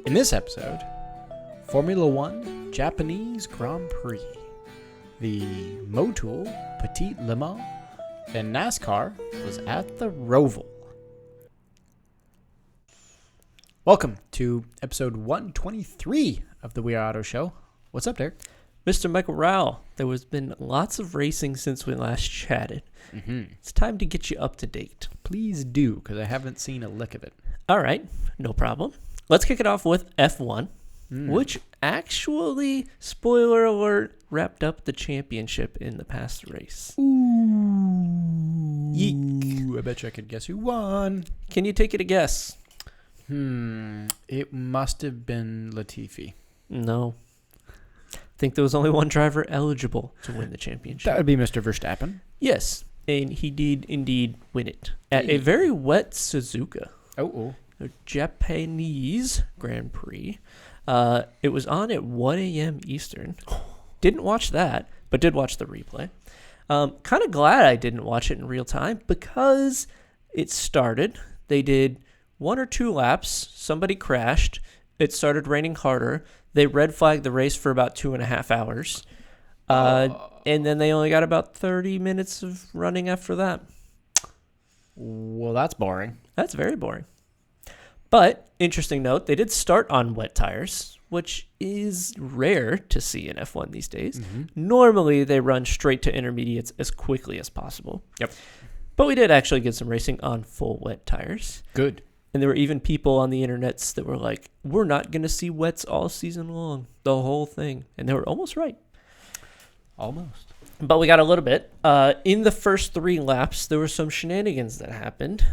In this episode, Formula One Japanese Grand Prix, the Motul Petit Le Mans, and NASCAR was at the Roval. Welcome to episode 123 of the We Are Auto Show. What's up, Derek? Mr. Michael Rowell, there has been lots of racing since we last chatted. Mm-hmm. It's time to get you up to date. Please do, because I haven't seen a lick of it. All right, no problem. Let's kick it off with F1, which actually, spoiler alert, wrapped up the championship in the past race. Ooh. Yeek. I bet you I could guess who won. Can you take it a guess? It must have been Latifi. No. I think there was only one driver eligible to win the championship. That would be Mr. Verstappen. Yes, and he did indeed win it at a very wet Suzuka. Oh. A Japanese Grand Prix. It was on at 1 a.m. Eastern. Didn't watch that, but did watch the replay. Kind of glad I didn't watch it in real time because it started. They did one or two laps. Somebody crashed. It started raining harder. They red flagged the race for about 2.5 hours. And then they only got about 30 minutes of running after that. Well, that's boring. That's very boring. But, interesting note, they did start on wet tires, which is rare to see in F1 these days. Mm-hmm. Normally, they run straight to intermediates as quickly as possible. Yep. But we did actually get some racing on full wet tires. Good. And there were even people on the internets that were like, we're not going to see wets all season long, the whole thing. And they were almost right. Almost. But we got a little bit. In the first 3 laps, there were some shenanigans that happened.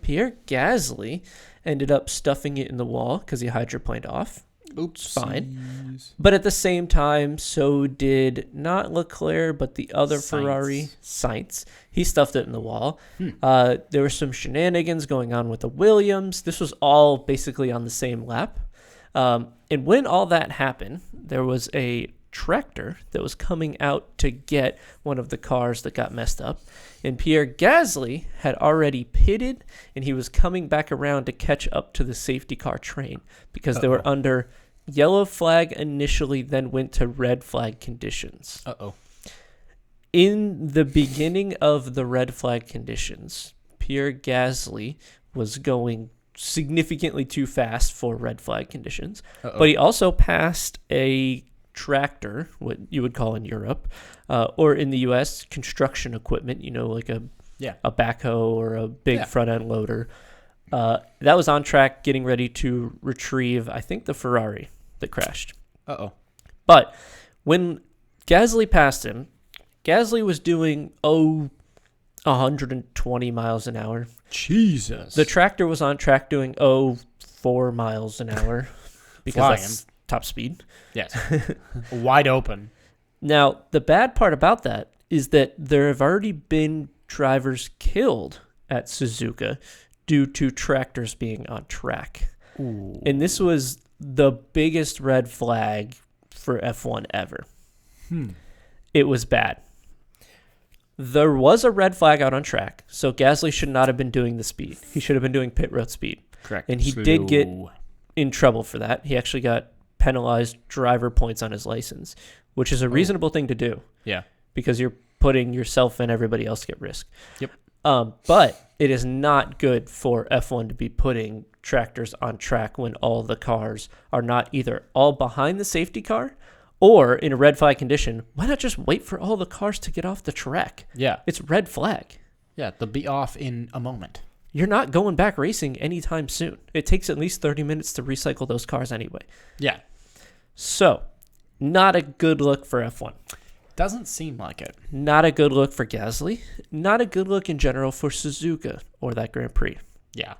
Pierre Gasly ended up stuffing it in the wall because he hydroplaned off. Oops. Fine. But at the same time, so did not Leclerc, but the other Ferrari, Sainz. He stuffed it in the wall. There were some shenanigans going on with the Williams. This was all basically on the same lap. And when all that happened, there was a tractor that was coming out to get one of the cars that got messed up, and Pierre Gasly had already pitted, and he was coming back around to catch up to the safety car train because they were under yellow flag initially, then went to red flag conditions. In the beginning of the red flag conditions, Pierre Gasly was going significantly too fast for red flag conditions, but he also passed a tractor, what you would call in Europe, or in the U.S., construction equipment, like a backhoe or a big front-end loader. That was on track getting ready to retrieve, I think, the Ferrari that crashed. But when Gasly passed him, Gasly was doing, 120 miles an hour. Jesus. The tractor was on track doing, 4 miles an hour because that's top speed. Yes. Wide open. Now, the bad part about that is that there have already been drivers killed at Suzuka due to tractors being on track. Ooh. And this was the biggest red flag for F1 ever. It was bad. There was a red flag out on track, so Gasly should not have been doing the speed. He should have been doing pit road speed. Correct. And he did get in trouble for that. He actually got penalized driver points on his license, which is a reasonable thing to do. Yeah. Because you're putting yourself and everybody else at risk. Yep. But it is not good for F1 to be putting tractors on track when all the cars are not either all behind the safety car or in a red flag condition. Why not just wait for all the cars to get off the track? Yeah. It's red flag. Yeah, they'll be off in a moment. You're not going back racing anytime soon. It takes at least 30 minutes to recycle those cars anyway. Yeah. So, not a good look for F1. Doesn't seem like it. Not a good look for Gasly. Not a good look in general for Suzuka or that Grand Prix. Yeah.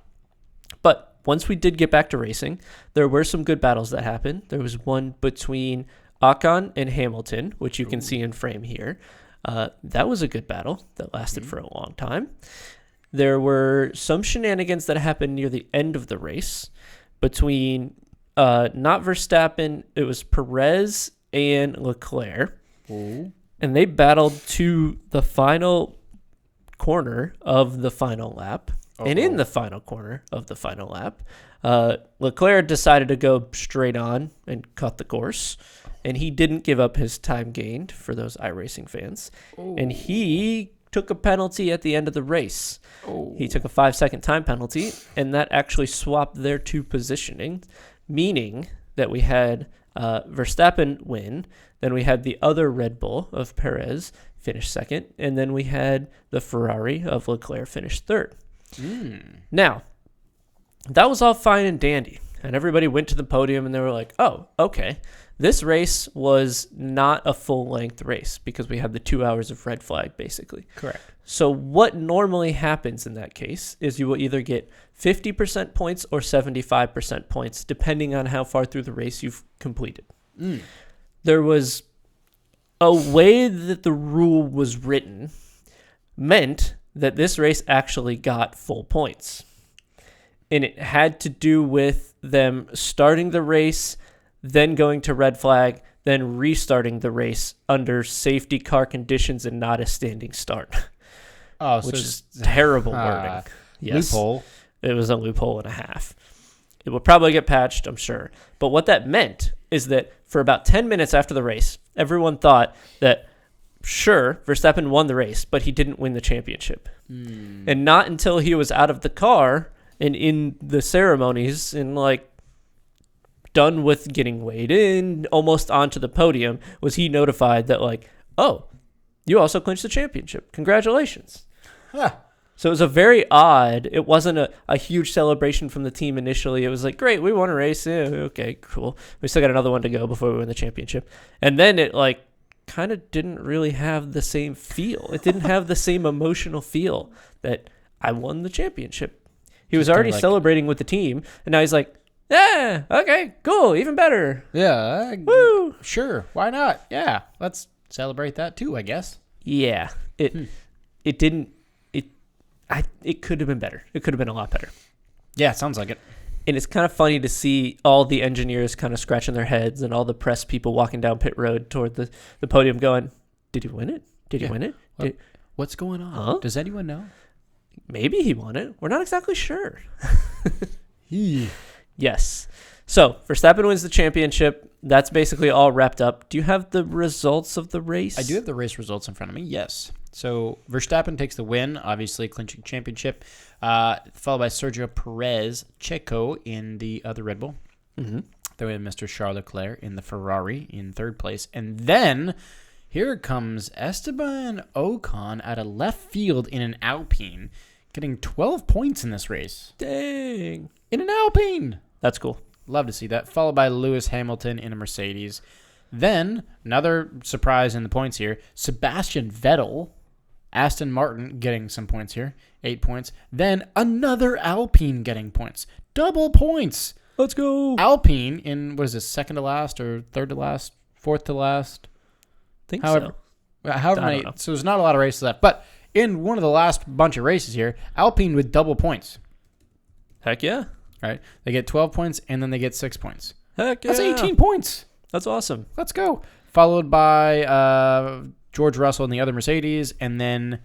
But once we did get back to racing, there were some good battles that happened. There was one between Ocon and Hamilton, which you can see in frame here. That was a good battle that lasted for a long time. There were some shenanigans that happened near the end of the race between not Verstappen, it was Perez and Leclerc. And they battled to the final corner of the final lap. And in the final corner of the final lap, Leclerc decided to go straight on and cut the course. And he didn't give up his time gained for those iRacing fans. And he took a penalty at the end of the race. He took a 5-second time penalty, and that actually swapped their two positioning, meaning that we had Verstappen win, then we had the other Red Bull of Perez finish second, and then we had the Ferrari of Leclerc finish third. Now, that was all fine and dandy, and everybody went to the podium and they were like, oh, okay. This race was not a full-length race because we had the 2 hours of red flag, basically. Correct. So what normally happens in that case is you will either get 50% points or 75% points, depending on how far through the race you've completed. There was a way that the rule was written meant that this race actually got full points. And it had to do with them starting the race, then going to red flag, then restarting the race under safety car conditions and not a standing start. Which is terrible wording. Yes. Loophole. It was a loophole and a half. It will probably get patched, I'm sure. But what that meant is that for about 10 minutes after the race, everyone thought that, sure, Verstappen won the race, but he didn't win the championship. And not until he was out of the car and in the ceremonies and done with getting weighed in, almost onto the podium, was he notified that oh, you also clinched the championship. Congratulations. So it was a very odd, it wasn't a huge celebration from the team initially. It was great, we won a race. Yeah, okay, cool. We still got another one to go before we win the championship. And then it kind of didn't really have the same feel. It didn't have the same emotional feel that I won the championship. He was already celebrating with the team, and now he's yeah, okay, cool, even better. Yeah. Woo! Sure, why not? Yeah, let's celebrate that too, I guess. Yeah, it didn't. It could have been better. It could have been a lot better. Yeah, sounds like it. And it's kind of funny to see all the engineers kind of scratching their heads and all the press people walking down pit road toward the podium going, did he win it? Did he win it? What's going on? Huh? Does anyone know? Maybe he won it. We're not exactly sure. Yes. So Verstappen wins the championship. That's basically all wrapped up. Do you have the results of the race? I do have the race results in front of me, yes. So Verstappen takes the win, obviously clinching championship, followed by Sergio Perez, Checo in the other Red Bull. Then we have Mr. Charles Leclerc in the Ferrari in third place. And then here comes Esteban Ocon out of left field in an Alpine, getting 12 points in this race. Dang. In an Alpine. That's cool. Love to see that. Followed by Lewis Hamilton in a Mercedes. Then, another surprise in the points here, Sebastian Vettel, Aston Martin getting some points here, 8 points. Then another Alpine getting points. Double points. Let's go. Alpine in, what is this, second to last or third to last, fourth to last? So. However many. So there's not a lot of races left. But in one of the last bunch of races here, Alpine with double points. Heck yeah. Right? They get 12 points and then they get 6 points. Heck yeah. That's 18 points. That's awesome. Let's go. Followed by George Russell in the other Mercedes, and then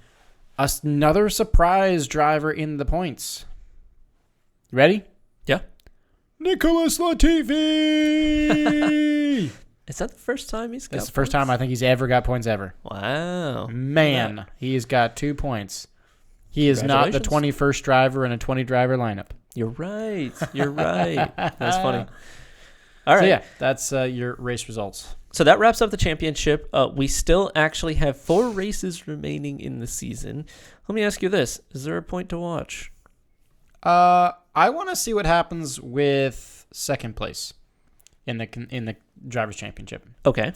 another surprise driver in the points. Ready? Yeah. Nicholas Latifi. Is that the first time he's got That's the first time I think he's ever got points ever. Wow. Man, he's got 2 points. He is not the 21st driver in a 20-driver lineup. You're right. You're right. That's funny. All right. So yeah, that's your race results. So that wraps up the championship. We still actually have 4 races remaining in the season. Let me ask you this. Is there a point to watch? I want to see what happens with second place in the Drivers' Championship. Okay.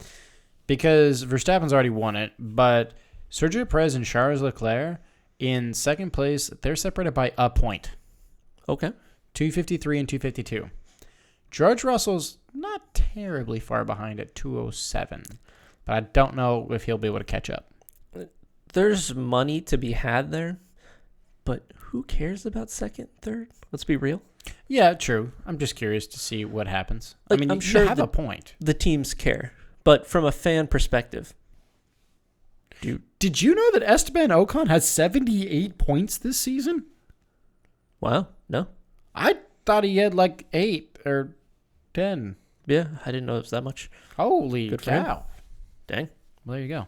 Because Verstappen's already won it, but Sergio Perez and Charles Leclerc in second place, they're separated by a point. Okay. 253 and 252. George Russell's not terribly far behind at 207, but I don't know if he'll be able to catch up. There's money to be had there, but who cares about second, third? Let's be real. Yeah, true. I'm just curious to see what happens. I mean, I'm you sure have a point. The teams care, but from a fan perspective. Did you know that Esteban Ocon has 78 points this season? Wow. No. I thought he had like 8 or 10. Yeah, I didn't know it was that much. Holy Good for him. cow. Dang. Well, there you go.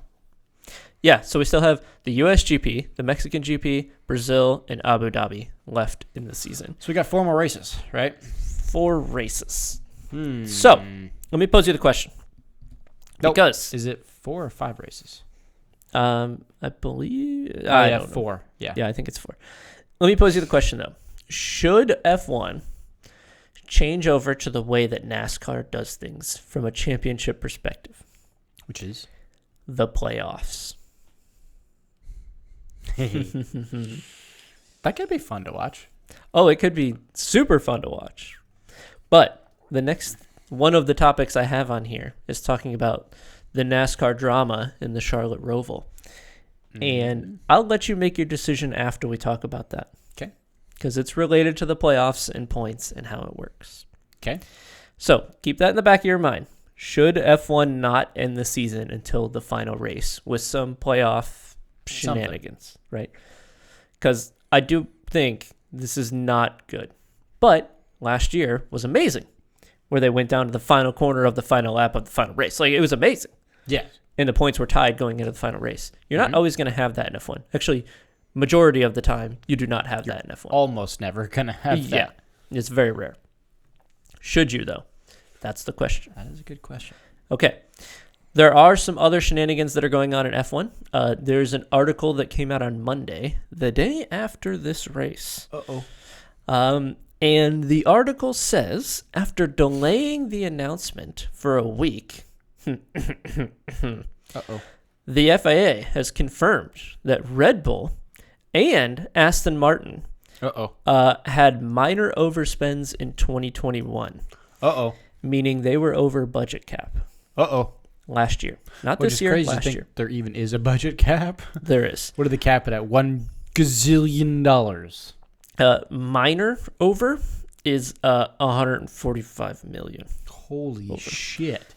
Yeah, so we still have the US GP, the Mexican GP, Brazil, and Abu Dhabi left in the season. So we got 4 more races, right? 4 races. So, let me pose you the question. Nope. Because is it 4 or 5 races? I believe I don't know. 4. Yeah, I think it's 4. Let me pose you the question though. Should F1 change over to the way that NASCAR does things from a championship perspective? Which is the playoffs. That could be fun to watch. Oh, it could be super fun to watch. But the next one of the topics I have on here is talking about the NASCAR drama in the Charlotte Roval. And I'll let you make your decision after we talk about that. Okay. Because it's related to the playoffs and points and how it works. Okay. So keep that in the back of your mind. Should F1 not end the season until the final race with some playoff shenanigans, right? Because I do think this is not good. But last year was amazing, where they went down to the final corner of the final lap of the final race. Like, it was amazing. Yeah. And the points were tied going into the final race. You're not always going to have that in F1. Actually, majority of the time, you do not have that in F1. Almost never going to have that. Yeah. It's very rare. Should you, though? That's the question. That is a good question. Okay. There are some other shenanigans that are going on in F1. There's an article that came out on Monday, the day after this race. And the article says, after delaying the announcement for a week, the FIA has confirmed that Red Bull and Aston Martin had minor overspends in 2021. Meaning they were over budget cap. Last year. Not Which this is year, crazy last to think year. there even is a budget cap. There is. What did they cap it at? $1 gazillion. Minor over is $145 million. Holy shit.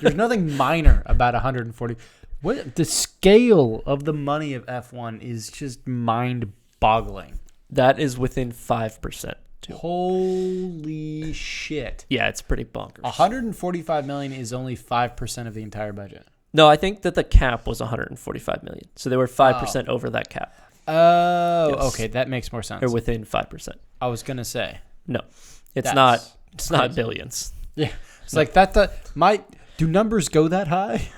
There's nothing minor about 140. What the scale of the money of F1 is just mind-boggling. That is within 5%. Too. Holy shit. Yeah, it's pretty bonkers. $145 million is only 5% of the entire budget. No, I think that the cap was $145 million. So they were 5% over that cap. Oh, Yes. Okay, that makes more sense. Or within 5%. I was gonna say. No. It's That's not billions. Yeah. It's like that do numbers go that high?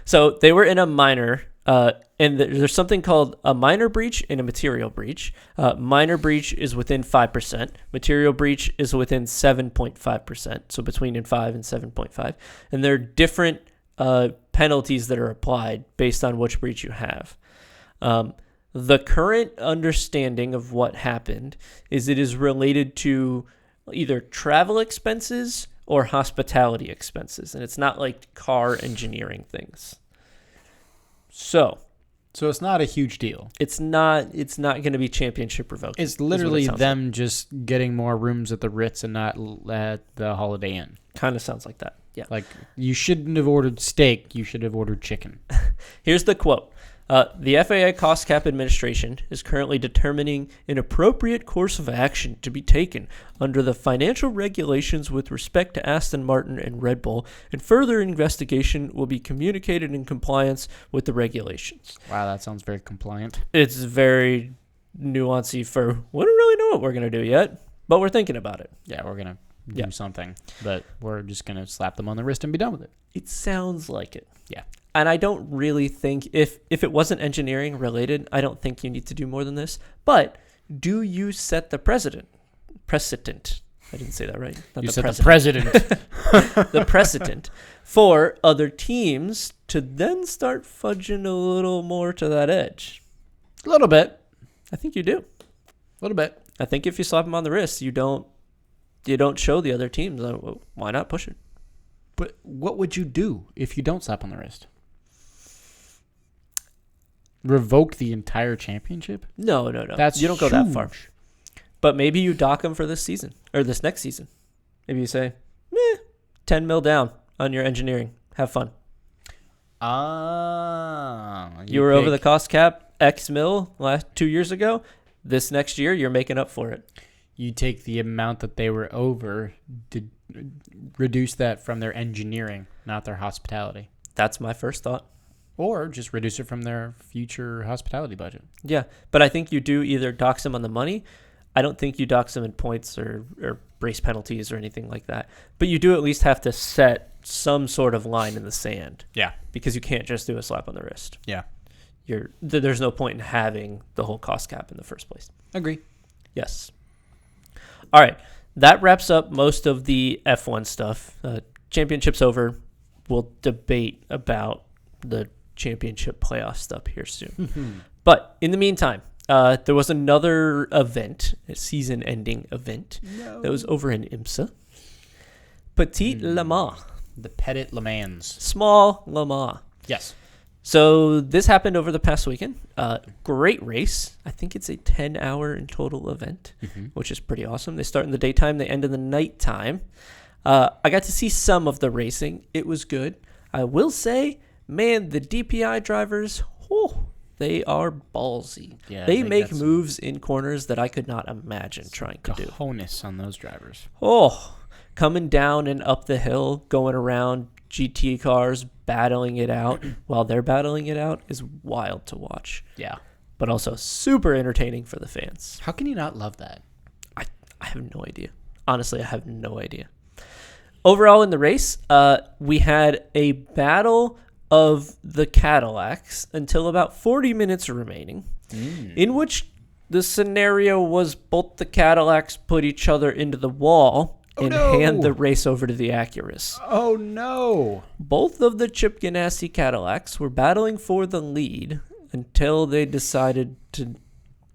So they were in a minor and there's something called a minor breach and a material breach. Minor breach is within 5%. Material breach is within 7.5%. So between 5 and 7.5. And there are different penalties that are applied based on which breach you have. The current understanding of what happened is it is related to either travel expenses or hospitality expenses. And it's not like car engineering things. So it's not a huge deal. It's not going to be championship revoked. It's literally them just getting more rooms at the Ritz and not at the Holiday Inn. Kind of sounds like that. Yeah. Like, you shouldn't have ordered steak. You should have ordered chicken. Here's the quote. The FAA Cost Cap Administration is currently determining an appropriate course of action to be taken under the financial regulations with respect to Aston Martin and Red Bull, and further investigation will be communicated in compliance with the regulations. Wow, that sounds very compliant. It's very nuancy for, we don't really know what we're going to do yet, but we're thinking about it. Yeah, we're going to do something, but we're just going to slap them on the wrist and be done with it. It sounds like it. Yeah. And I don't really think, if it wasn't engineering related, I don't think you need to do more than this. But do you set the precedent? I didn't say that right. Not you set the president. The precedent for other teams to then start fudging a little more to that edge. A little bit. I think you do. A little bit. I think if you slap them on the wrist, you don't show the other teams. Why not push it? But what would you do if you don't slap on the wrist? Revoke the entire championship? No. That's you don't go that far. But maybe you dock them for this season or this next season. Maybe you say, 10 mil down on your engineering. Have fun. Ah. You were over the cost cap. X mil last 2 years ago. This next year, you're making up for it. You take the amount that they were over, reduce that from their engineering, not their hospitality. That's my first thought. Or just reduce it from their future hospitality budget. Yeah, but I think you do either dox them on the money. I don't think you dox them in points or race penalties or anything like that. But you do at least have to set some sort of line in the sand. Yeah. Because you can't just do a slap on the wrist. Yeah. There's no point in having the whole cost cap in the first place. Agree. Yes. All right. That wraps up most of the F1 stuff. Championship's over. We'll debate about the championship playoff stuff here soon. But in the meantime, there was another event, a season-ending event, that was over in IMSA. Petit Le Mans. The Petit Le Mans. Small Le Mans. Yes. So this happened over the past weekend. Great race. I think it's a 10-hour in total event, which is pretty awesome. They start in the daytime. They end in the nighttime. I got to see some of the racing. It was good. I will say, man, the DPI drivers, they are ballsy. Yeah, they make moves in corners that I could not imagine trying to do. Cojones on those drivers. Coming down and up the hill, going around GT cars, battling it out while they're battling it out is wild to watch. Yeah. But also super entertaining for the fans. How can you not love that? I have no idea. Honestly, I have no idea. Overall in the race, we had a battle of the Cadillacs until about 40 minutes remaining, in which the scenario was both the Cadillacs put each other into the wall and hand the race over to the Acuras. Oh, no. Both of the Chip Ganassi Cadillacs were battling for the lead until they decided to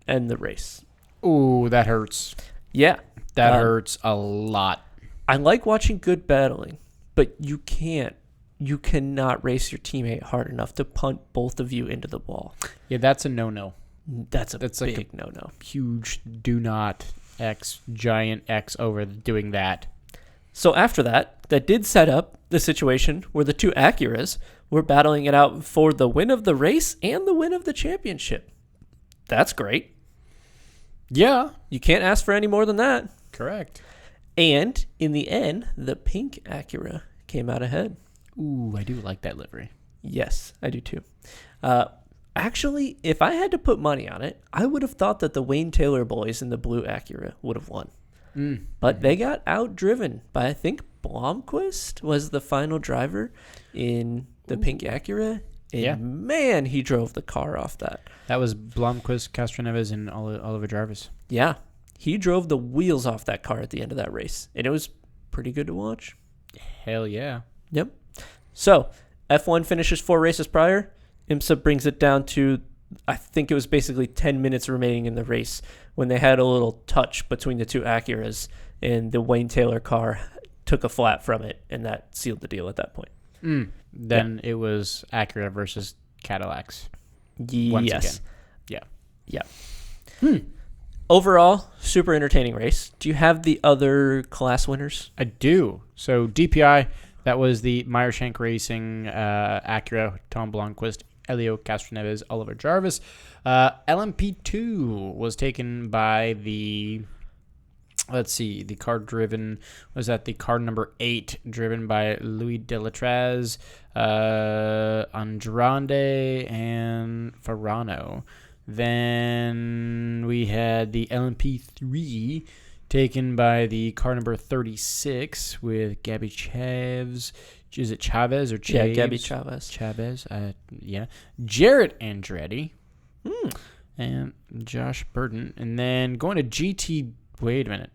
end the race. Ooh, that hurts. Yeah. That hurts a lot. I like watching good battling, but you cannot race your teammate hard enough to punt both of you into the wall. Yeah, that's a no-no. That's big like no-no. Huge do not giant X over doing that. So after that did set up the situation where the two Acuras were battling it out for the win of the race and the win of the championship. That's great. Yeah. You can't ask for any more than that. Correct. And in the end, the pink Acura came out ahead. Ooh, I do like that livery. Yes, I do too. Actually, if I had to put money on it, I would have thought that the Wayne Taylor boys in the blue Acura would have won. But they got outdriven by, I think, Blomqvist was the final driver in the pink Acura. And man, he drove the car off that. That was Blomqvist, Castroneves, and Oliver Jarvis. Yeah. He drove the wheels off that car at the end of that race. And it was pretty good to watch. Hell yeah. Yep. So, F1 finishes 4 races prior. IMSA brings it down to, I think it was basically 10 minutes remaining in the race when they had a little touch between the two Acuras and the Wayne Taylor car took a flat from it, and that sealed the deal at that point. Then it was Acura versus Cadillacs. Once again. Yeah. Overall, super entertaining race. Do you have the other class winners? I do. So DPI, that was the Meyershank Racing Acura, Tom Blomqvist, Elio Castroneves, Oliver Jarvis. LMP2 was taken by the, the car driven, was that the car number 8, driven by Louis Delatraz, Andrade, and Farano. Then we had the LMP3 taken by the car number 36 with Gabby Chaves. Is it Chavez or Chaves? Yeah, Gabby Chavez. Chavez, yeah. Jarrett Andretti. And Josh Burton. And then going to GT. Wait a minute.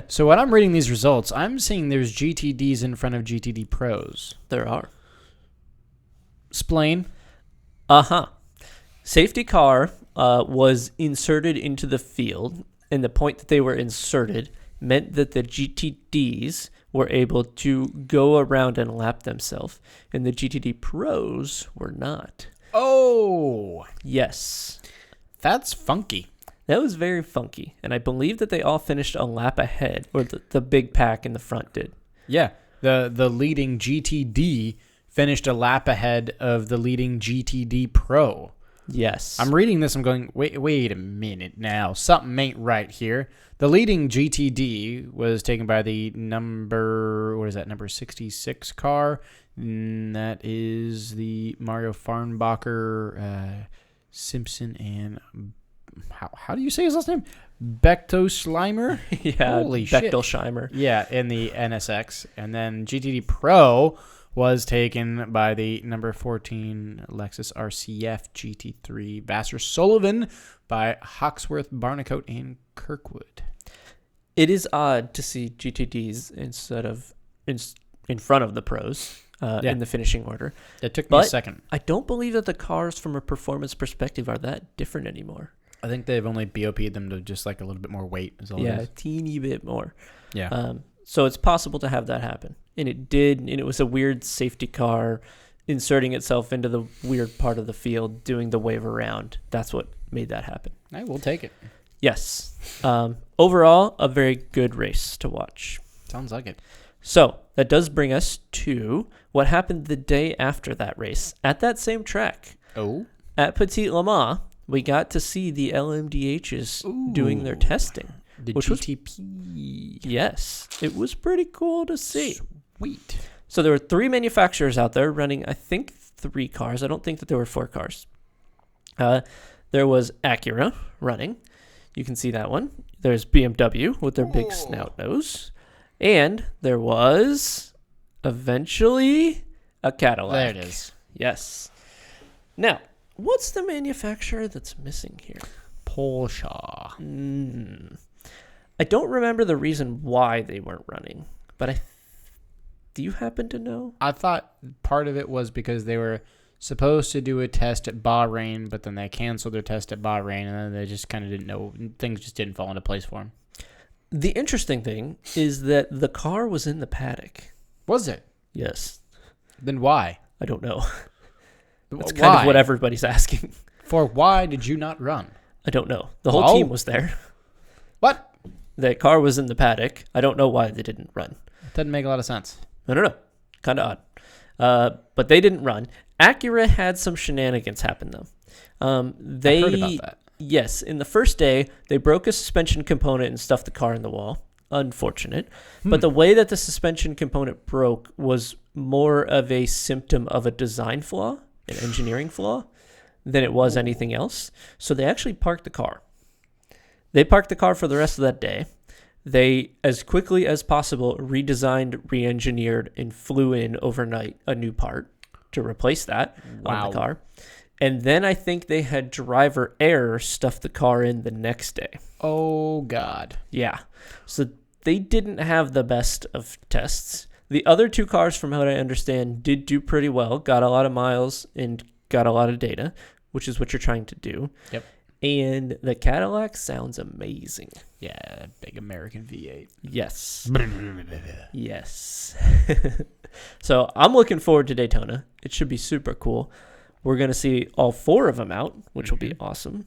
So when I'm reading these results, I'm seeing there's GTDs in front of GTD Pros. There are. Explain. Safety car was inserted into the field, and the point that they were inserted meant that the GTDs were able to go around and lap themselves, and the GTD Pros were not. Oh! Yes. That's funky. That was very funky, and I believe that they all finished a lap ahead, or the big pack in the front did. Yeah, the leading GTD finished a lap ahead of the leading GTD Pro. Yes. I'm reading this. I'm going, wait a minute now. Something ain't right here. The leading GTD was taken by the number 66 car. That is the Mario Farnbacher, Simpson, and how do you say his last name? Bechtolsheimer? Yeah, Holy shit. Bechtolsheimer. Yeah, in the NSX. And then GTD Pro was taken by the number 14 Lexus RCF GT3 Vassar Sullivan by Hawksworth, Barnacote, and Kirkwood. It is odd to see GTDs instead of in front of the pros in the finishing order. It took me a second. I don't believe that the cars from a performance perspective are that different anymore. I think they've only BOP'd them to just like a little bit more weight. Is all it is. A teeny bit more. Yeah. So it's possible to have that happen. And it did, and it was a weird safety car inserting itself into the weird part of the field, doing the wave around. That's what made that happen. I will take it. Yes. Overall, a very good race to watch. Sounds like it. So that does bring us to what happened the day after that race at that same track. Oh. At Petit Le Mans, we got to see the LMDHs doing their testing. The which GTP. Yes. It was pretty cool to see. Sweet. So there were 3 manufacturers out there running, I think, 3 cars. I don't think that there were 4 cars. There was Acura running. You can see that one. There's BMW with their big snout nose. And there was eventually a Cadillac. There it is. Yes. Now, what's the manufacturer that's missing here? Porsche. I don't remember the reason why they weren't running, but do you happen to know? I thought part of it was because they were supposed to do a test at Bahrain, but then they canceled their test at Bahrain, and then they just kind of didn't know. Things just didn't fall into place for them. The interesting thing is that the car was in the paddock. Was it? Yes. Then why? I don't know. That's Why? kind of what everybody's asking. For why did you not run? I don't know. The whole team was there. What? The car was in the paddock. I don't know why they didn't run. Doesn't make a lot of sense. I don't know. Kind of odd. But they didn't run. Acura had some shenanigans happen, though. I heard about that. Yes. In the first day, they broke a suspension component and stuffed the car in the wall. Unfortunate. But the way that the suspension component broke was more of a symptom of a design flaw, an engineering flaw, than it was anything else. So they actually parked the car. They parked the car for the rest of that day. They, as quickly as possible, redesigned, re-engineered, and flew in overnight a new part to replace that on the car. And then I think they had driver error stuff the car in the next day. Oh, God. Yeah. So they didn't have the best of tests. The other 2 cars, from what I understand, did do pretty well, got a lot of miles and got a lot of data, which is what you're trying to do. Yep. And the Cadillac sounds amazing. Yeah, big American V8. Yes. Yes. So I'm looking forward to Daytona. It should be super cool. We're going to see all 4 of them out, which will be awesome.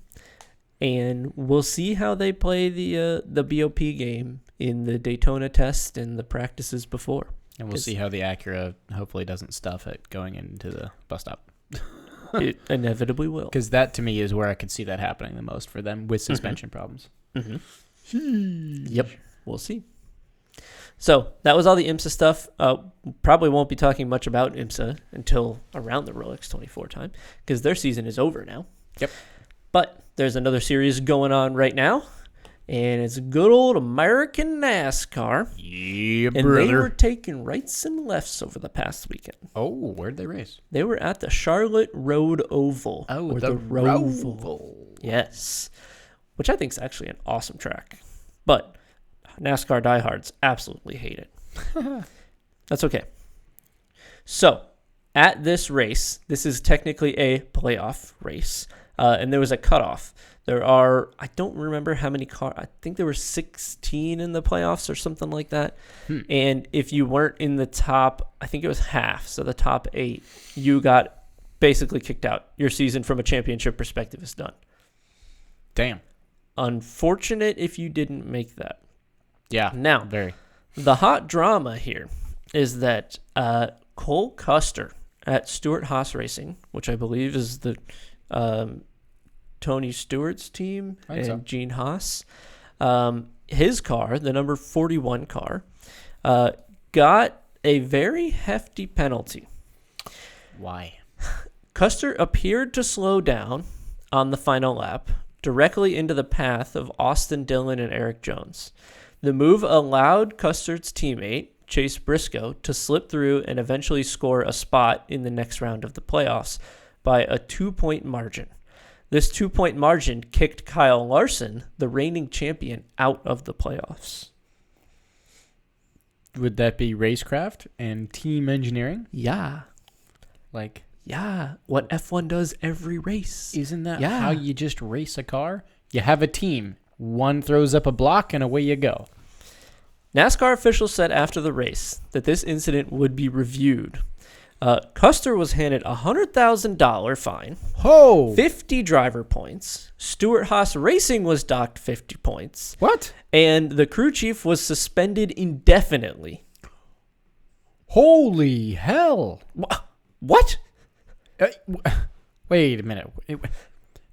And we'll see how they play the BOP game in the Daytona test and the practices before. And we'll see how the Acura hopefully doesn't stuff it going into the bus stop. It inevitably will. Because that, to me, is where I could see that happening the most for them with suspension problems. Yep. We'll see. So that was all the IMSA stuff. Probably won't be talking much about IMSA until around the Rolex 24 time because their season is over now. Yep. But there's another series going on right now, and it's good old American NASCAR. Yeah, and brother. They were taking rights and lefts over the past weekend. Oh, where'd they race? They were at the Charlotte Road Oval. Oh, or the Roval. Yes. Which I think is actually an awesome track. But NASCAR diehards absolutely hate it. That's okay. So, at this race, this is technically a playoff race, and there was a cutoff. There are, I don't remember how many cars, I think there were 16 in the playoffs or something like that. And if you weren't in the top, I think it was half, so the top 8, you got basically kicked out. Your season from a championship perspective is done. Damn. Unfortunate if you didn't make that. Yeah. Now, very. The hot drama here is that Cole Custer at Stewart-Haas Racing, which I believe is the Tony Stewart's team, and Gene Haas. His car, the number 41 car, got a very hefty penalty. Why? Custer appeared to slow down on the final lap, directly into the path of Austin Dillon and Eric Jones. The move allowed Custer's teammate, Chase Briscoe, to slip through and eventually score a spot in the next round of the playoffs by a 2-point margin. This 2-point margin kicked Kyle Larson, the reigning champion, out of the playoffs. Would that be racecraft and team engineering? Yeah. Yeah, what F1 does every race. Isn't that how you just race a car? You have a team. One throws up a block and away you go. NASCAR officials said after the race that this incident would be reviewed. Custer was handed a $100,000 fine, 50 driver points. Stewart-Haas Racing was docked 50 points. What? And the crew chief was suspended indefinitely. Holy hell. What? Wait a minute.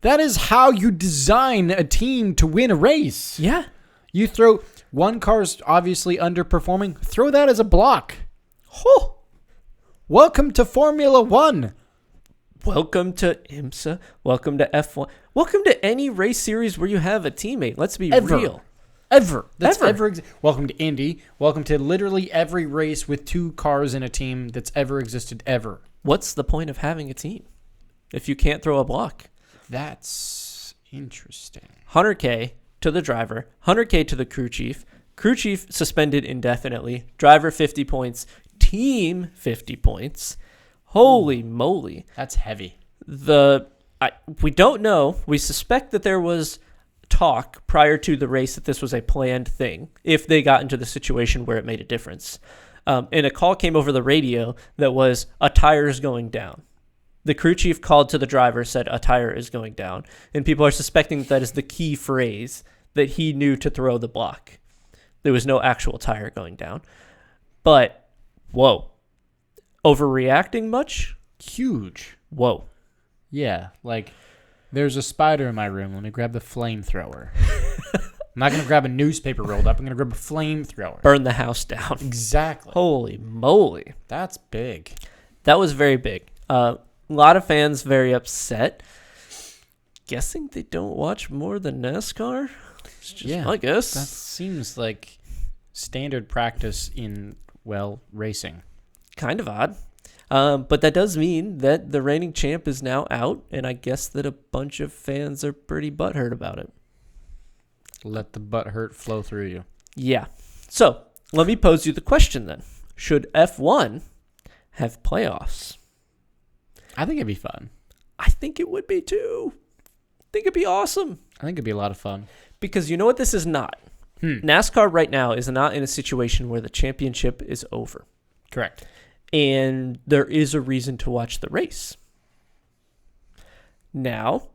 That is how you design a team to win a race. Yeah. You throw one car's obviously underperforming. Throw that as a block. Oh. Welcome to Formula One. Welcome to IMSA. Welcome to F1. Welcome to any race series where you have a teammate. Let's be real. Welcome to Indy. Welcome to literally every race with two cars in a team that's ever existed ever. What's the point of having a team if you can't throw a block? That's interesting. 100K to the driver, 100K to the crew chief suspended indefinitely, driver 50 points, team 50 points. Holy moly. That's heavy. We don't know. We suspect that there was talk prior to the race that this was a planned thing if they got into the situation where it made a difference. And a call came over the radio that was, a tire is going down. The crew chief called to the driver, said, a tire is going down. And people are suspecting that is the key phrase that he knew to throw the block. There was no actual tire going down. But, whoa. Overreacting much? Huge. Whoa. Yeah, there's a spider in my room. Let me grab the flamethrower. I'm not going to grab a newspaper rolled up. I'm going to grab a flamethrower. Burn the house down. Exactly. Holy moly. That's big. That was very big. A lot of fans very upset. Guessing they don't watch more than NASCAR? It's just my guess. That seems like standard practice in, racing. Kind of odd. But that does mean that the reigning champ is now out, and I guess that a bunch of fans are pretty butthurt about it. Let the butthurt flow through you. Yeah. So, let me pose you the question then. Should F1 have playoffs? I think it'd be fun. I think it would be too. I think it'd be awesome. I think it'd be a lot of fun. Because you know what this is not? NASCAR right now is not in a situation where the championship is over. Correct. And there is a reason to watch the race. Now,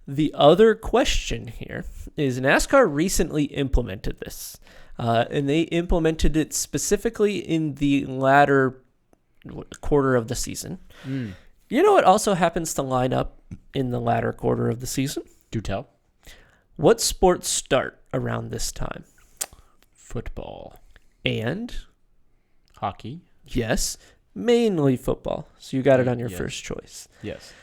the other question here is NASCAR recently implemented this. And they implemented it specifically in the latter quarter of the season. You know what also happens to line up in the latter quarter of the season? Do tell. What sports start around this time? Football. And? Hockey. Yes. Mainly football. So you got it on your first choice. Yes.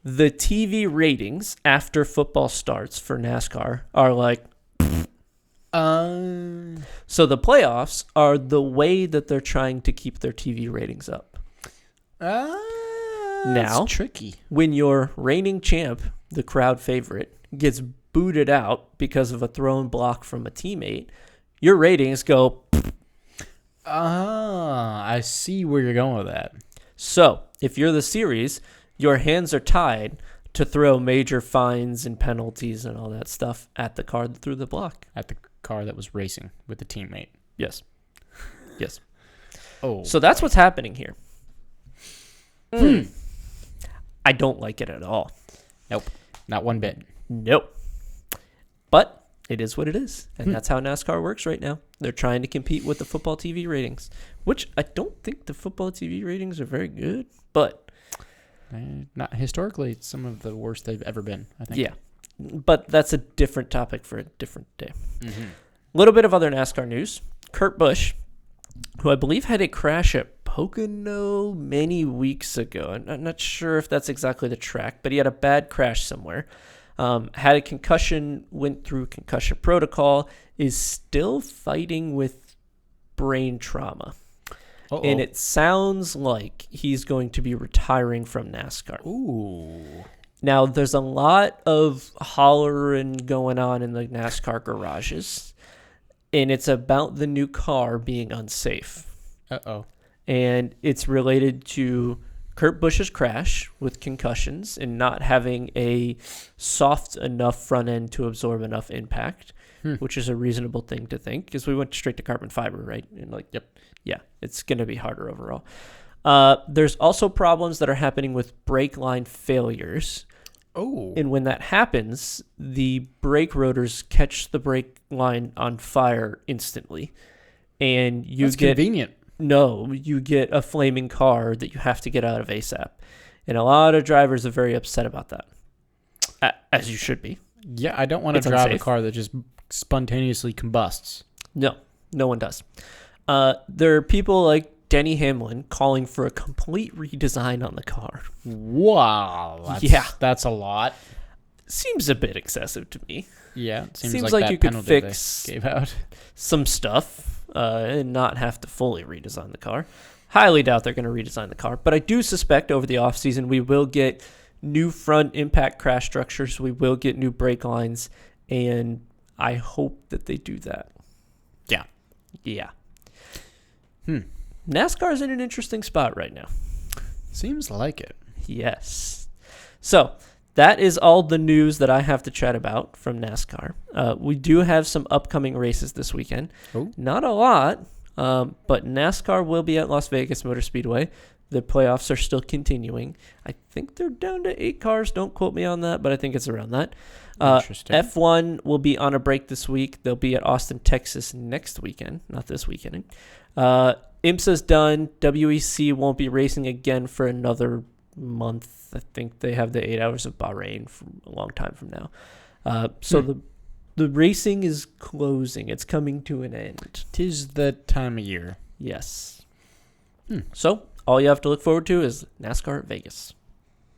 The TV ratings after football starts for NASCAR are So the playoffs are the way that they're trying to keep their TV ratings up. Now, tricky. When your reigning champ, the crowd favorite, gets booted out because of a thrown block from a teammate, your ratings go. I see where you're going with that. So, if you're the series, your hands are tied to throw major fines and penalties and all that stuff at the car that threw the block. At the car that was racing with the teammate. Yes. Yes. Oh. So that's what's happening here. I don't like it at all. Nope. Not one bit. Nope. But it is what it is. And that's how NASCAR works right now. They're trying to compete with the football TV ratings, which I don't think the football TV ratings are very good, but Not historically, it's some of the worst they've ever been, I think. Yeah. But that's a different topic for a different day. Mm-hmm. A little bit of other NASCAR news. Kurt Busch, who I believe had a crash at Pocono many weeks ago. I'm not sure if that's exactly the track, but he had a bad crash somewhere. Had a concussion, went through concussion protocol, is still fighting with brain trauma. Uh-oh. And it sounds like he's going to be retiring from NASCAR. Ooh. Now, there's a lot of hollering going on in the NASCAR garages, and it's about the new car being unsafe. Uh-oh. And it's related to Kurt Busch's crash with concussions and not having a soft enough front end to absorb enough impact, which is a reasonable thing to think, because we went straight to carbon fiber, right? And yeah, it's going to be harder overall. There's also problems that are happening with brake line failures. Oh. And when that happens, the brake rotors catch the brake line on fire instantly. And That's convenient. No, you get a flaming car that you have to get out of ASAP. And a lot of drivers are very upset about that, as you should be. Yeah, I don't want to drive a car that just spontaneously combusts. No one does. There are people like Denny Hamlin calling for a complete redesign on the car. Wow. That's a lot. Seems a bit excessive to me. Yeah, it seems like that you could penalty fix they gave out some stuff and not have to fully redesign the car. Highly doubt they're going to redesign the car, but I do suspect over the offseason we will get new front impact crash structures. We will get new brake lines, and I hope that they do that. Yeah. NASCAR's in an interesting spot right now. Seems like it. Yes. So that is all the news that I have to chat about from NASCAR. We do have some upcoming races this weekend. Oh. Not a lot, but NASCAR will be at Las Vegas Motor Speedway. The playoffs are still continuing. I think they're down to 8 cars. Don't quote me on that, but I think it's around that. Interesting. F1 will be on a break this week. They'll be at Austin, Texas next weekend, not this weekend. IMSA's done. WEC won't be racing again for another month. I think they have the 8 hours of Bahrain for a long time from now. So the racing is closing. It's coming to an end. 'Tis the time of year. Yes. So all you have to look forward to is NASCAR at Vegas.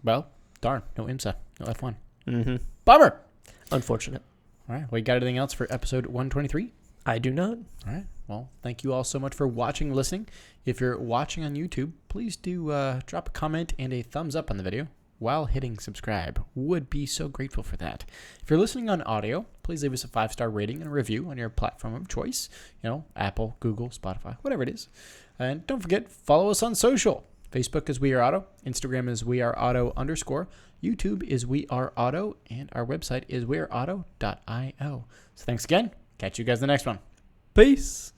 Well, darn. No IMSA. No F1. Mm-hmm. Bummer. Unfortunate. All right. Well, you got anything else for episode 123? I do not. All right. Well, thank you all so much for watching and listening. If you're watching on YouTube, please do drop a comment and a thumbs up on the video while hitting subscribe. Would be so grateful for that. If you're listening on audio, please leave us a 5-star rating and a review on your platform of choice. Apple, Google, Spotify, whatever it is. And don't forget, follow us on social. Facebook is We Are Auto. Instagram is We Are Auto _. YouTube is We Are Auto. And our website is weareauto.io. So thanks again. Catch you guys in the next one. Peace.